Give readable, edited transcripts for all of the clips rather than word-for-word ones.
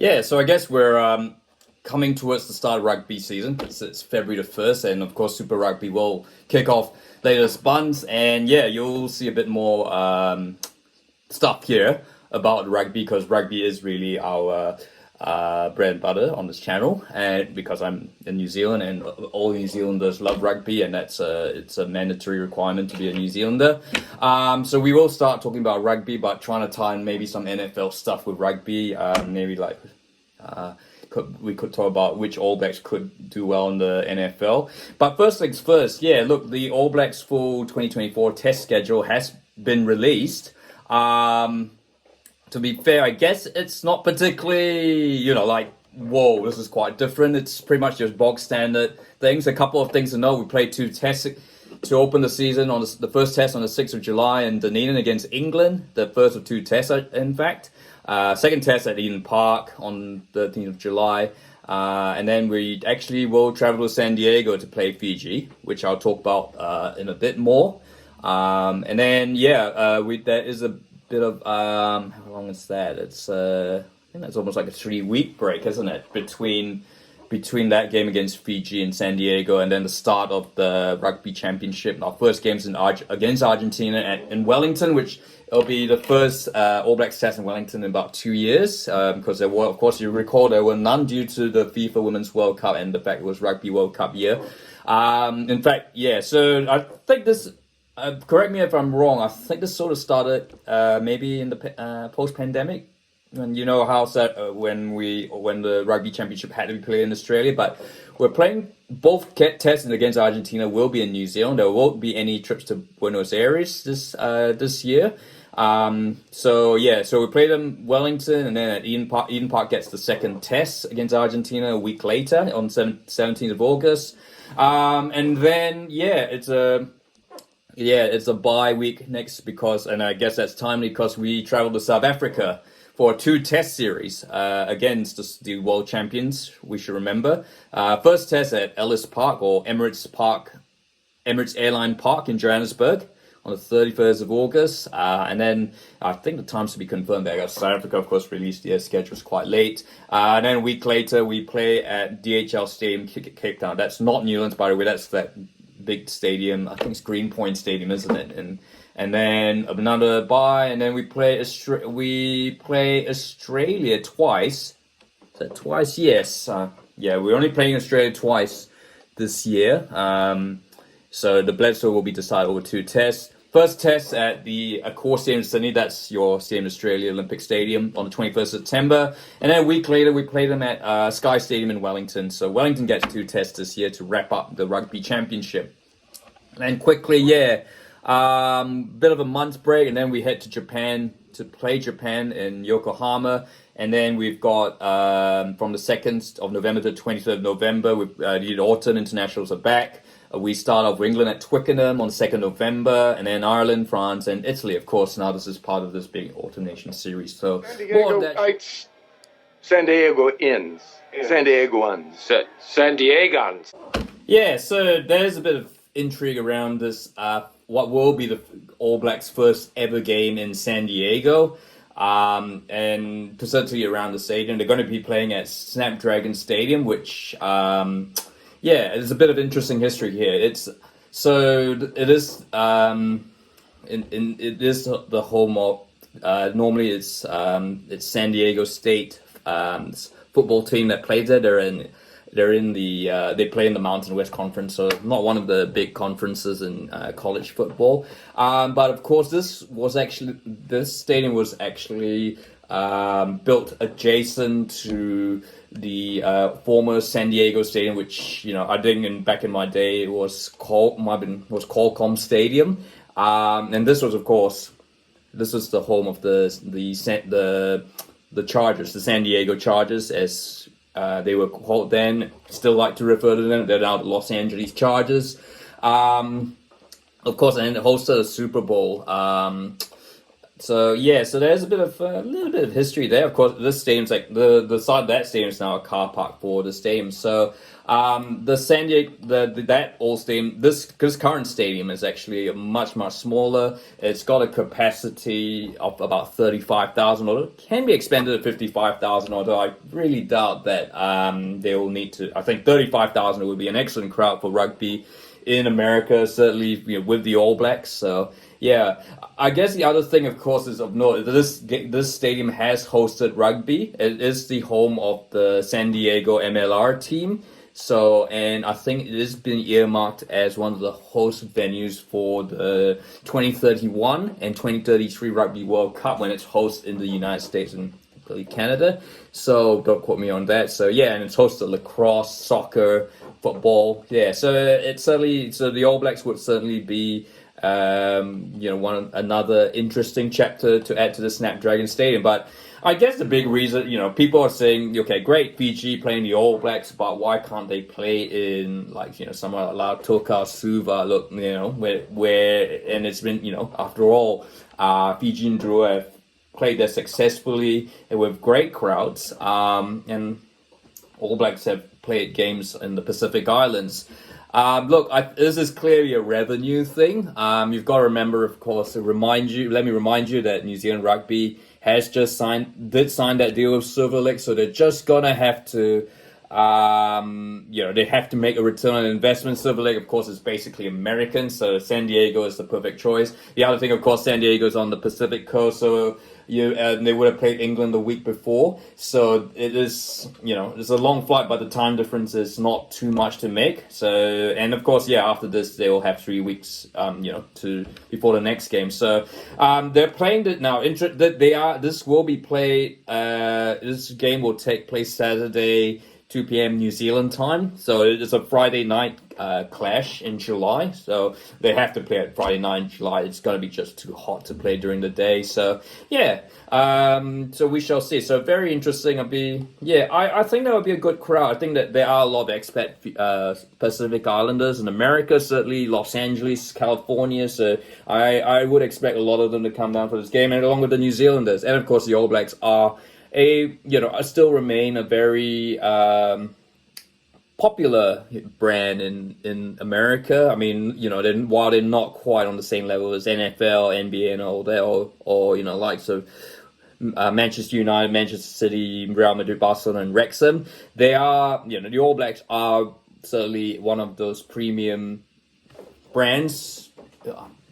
Yeah, so I guess we're coming towards the start of rugby season. It's February the 1st, and of course, Super Rugby will kick off later this month. And yeah, you'll see a bit more stuff here about rugby because rugby is really our bread and butter on this channel. And because I'm in New Zealand and all New Zealanders love rugby, and it's a mandatory requirement to be a New Zealander. So we will start talking about rugby, but trying to tie in maybe some NFL stuff with rugby, maybe like. We could talk about which All Blacks could do well in the NFL. But first things first, yeah, look, the All Blacks full 2024 test schedule has been released. To be fair, I guess it's not particularly, like, whoa, this is quite different. It's pretty much just bog standard things. A couple of things to know. We played 2 tests to open the season. On the first test on the 6th of July in Dunedin against England. The first of 2 tests, in fact. Second test at Eden Park on the 13th of July. And then we actually will travel to San Diego to play Fiji, which I'll talk about in a bit more. And then, there is a bit of, how long is that? It's, I think that's almost like a 3-week break, isn't it? Between that game against Fiji and San Diego and then the start of the Rugby Championship. Our first game's against Argentina in Wellington, which it'll be the first All Blacks test in Wellington in about 2 years, because there were, of course, you recall there were none due to the FIFA Women's World Cup and the fact it was Rugby World Cup year. In fact, yeah, so I think this, correct me if I'm wrong, I think this sort of started maybe in the post-pandemic, and you know how when the Rugby Championship had to be played in Australia, but we're playing both tests against Argentina will be in New Zealand. There won't be any trips to Buenos Aires this year. So we played in Wellington, and then at Eden Park gets the second test against Argentina a week later on 17th of August. And then it's a bye week next and I guess that's timely because we travel to South Africa for a 2 test series against the world champions, we should remember. First test at Ellis Park or Emirates Airline Park in Johannesburg on the 31st of August. And then I think the time's to be confirmed there. South Africa, of course, released their schedules quite late. And then a week later, we play at DHL Stadium, Cape Town. That's not Newlands, by the way. That's that big stadium. I think it's Greenpoint Stadium, isn't it? And then another bye, and then we play Australia twice. Is that twice? Yes. We're only playing Australia twice this year. So the Bledsoe will be decided over 2 tests. First test at the Accor Stadium in Sydney. That's your Stadium Australia Olympic Stadium on the 21st of September. And then a week later, we play them at Sky Stadium in Wellington. So Wellington gets 2 tests this year to wrap up the Rugby Championship. And then quickly, bit of a month's break, and then we head to Japan to play Japan in Yokohama. And then we've got from the 2nd of November to the 23rd of November, the autumn internationals are back. We start off with England at Twickenham on the 2nd of November, and then Ireland, France, and Italy, of course. Now this is part of this big Autumn Nation series. So San Diegoans. San Diegans. Yeah, so there's a bit of intrigue around this. What will be the All Blacks' first ever game in San Diego, and specifically around the stadium. They're going to be playing at Snapdragon Stadium, which, there's a bit of interesting history here. It is it is the home of, normally it's San Diego State football team that plays there. They play in the Mountain West Conference, so not one of the big conferences in college football. But of course, this stadium was actually built adjacent to the former San Diego Stadium, which I think back in my day it was Qualcomm Stadium. And this was, of course, the home of the Chargers, the San Diego Chargers, as they were called then. Still like to refer to them. They're now the Los Angeles Chargers. Of course, and it hosted a Super Bowl. So there's a little bit of history there. Of course, this stadium's like the side of that stadium is now a car park for the stadium. So The San Diego, that All Stadium, this current stadium is actually much smaller. It's got a capacity of about 35,000, or it can be expanded to 55,000. Although I really doubt that they will need to. I think 35,000 would be an excellent crowd for rugby in America, certainly with the All Blacks. So yeah, I guess the other thing, of course, is of note. This stadium has hosted rugby. It is the home of the San Diego MLR team. So, and I think it has been earmarked as one of the host venues for the 2031 and 2033 Rugby World Cup when it's hosted in the United States and Canada. So don't quote me on that. So yeah, and it's hosted lacrosse, soccer, football. Yeah, so it's certainly, so the All Blacks would certainly be another interesting chapter to add to the Snapdragon Stadium. But I guess the big reason, people are saying, okay, great, Fiji playing the All Blacks, but why can't they play in somewhere like Lautoka, Suva, look, where and it's been, after all, Fiji and Drua have played there successfully and with great crowds, and All Blacks have played games in the Pacific Islands. This is clearly a revenue thing. You've got to remember, of course, let me remind you that New Zealand Rugby has just signed that deal with Silver Lake, so they're just gonna have to, they have to make a return on investment. Silver Lake, of course, is basically American, so San Diego is the perfect choice. The other thing, of course, San Diego is on the Pacific coast, so they would have played England the week before, so it is, it's a long flight, but the time difference is not too much to make. So, and of course, after this, they will have 3 weeks, before the next game. So, they're playing it now. This will be played. This game will take place Saturday, 2 p.m. New Zealand time. So it's a Friday night clash in July. So they have to play it Friday night in July. It's going to be just too hot to play during the day. So yeah, so we shall see. So very interesting. I think that would be a good crowd. I think that there are a lot of expat Pacific Islanders in America, certainly Los Angeles, California. So I would expect a lot of them to come down for this game, and along with the New Zealanders, and of course the All Blacks are still remain a very popular brand in America. I mean, while they're not quite on the same level as NFL, NBA, and all that, or likes of Manchester United, Manchester City, Real Madrid, Barcelona, and Wrexham, they are, the All Blacks are certainly one of those premium brands.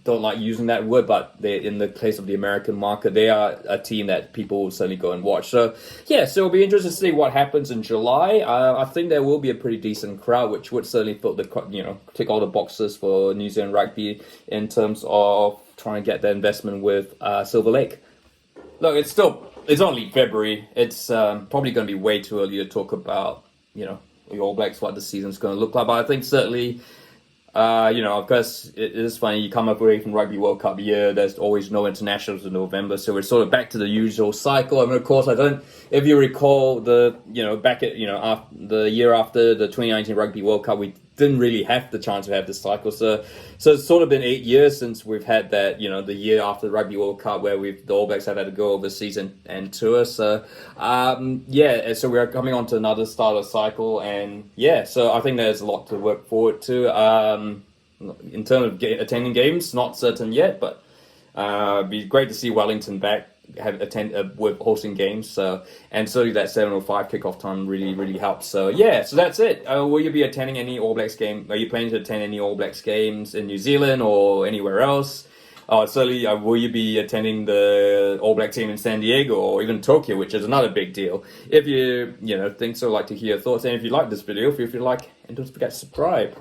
Don't like using that word, but they, in the case of the American market, they are a team that people will certainly go and watch. So yeah, so it'll be interesting to see what happens in July. I think there will be a pretty decent crowd, which would certainly fill tick all the boxes for New Zealand Rugby in terms of trying to get their investment with Silver Lake. Look, it's only February. It's probably going to be way too early to talk about the All Blacks, what the season's going to look like. But I think certainly. Of course, it is funny. You come up away from Rugby World Cup year. There's always no internationals in November, so we're sort of back to the usual cycle. I mean, of course, if you recall the year after the 2019 Rugby World Cup, we didn't really have the chance to have this cycle. So it's sort of been 8 years since we've had that, the year after the Rugby World Cup where the All Blacks have had to go overseas and tour. So, so we're coming on to another start of the cycle. And so I think there's a lot to work forward to. In terms of attending games, not certain yet, but it'd be great to see Wellington back. With hosting games, and certainly that 7:05 kickoff time really helps. So so that's it. Will you be attending any All Blacks game? Are you planning to attend any All Blacks games in New Zealand or anywhere else? Certainly, will you be attending the All Black team in San Diego or even Tokyo, which is another big deal? If you think so, like to hear your thoughts, and if you like this video, feel free to like and don't forget to subscribe.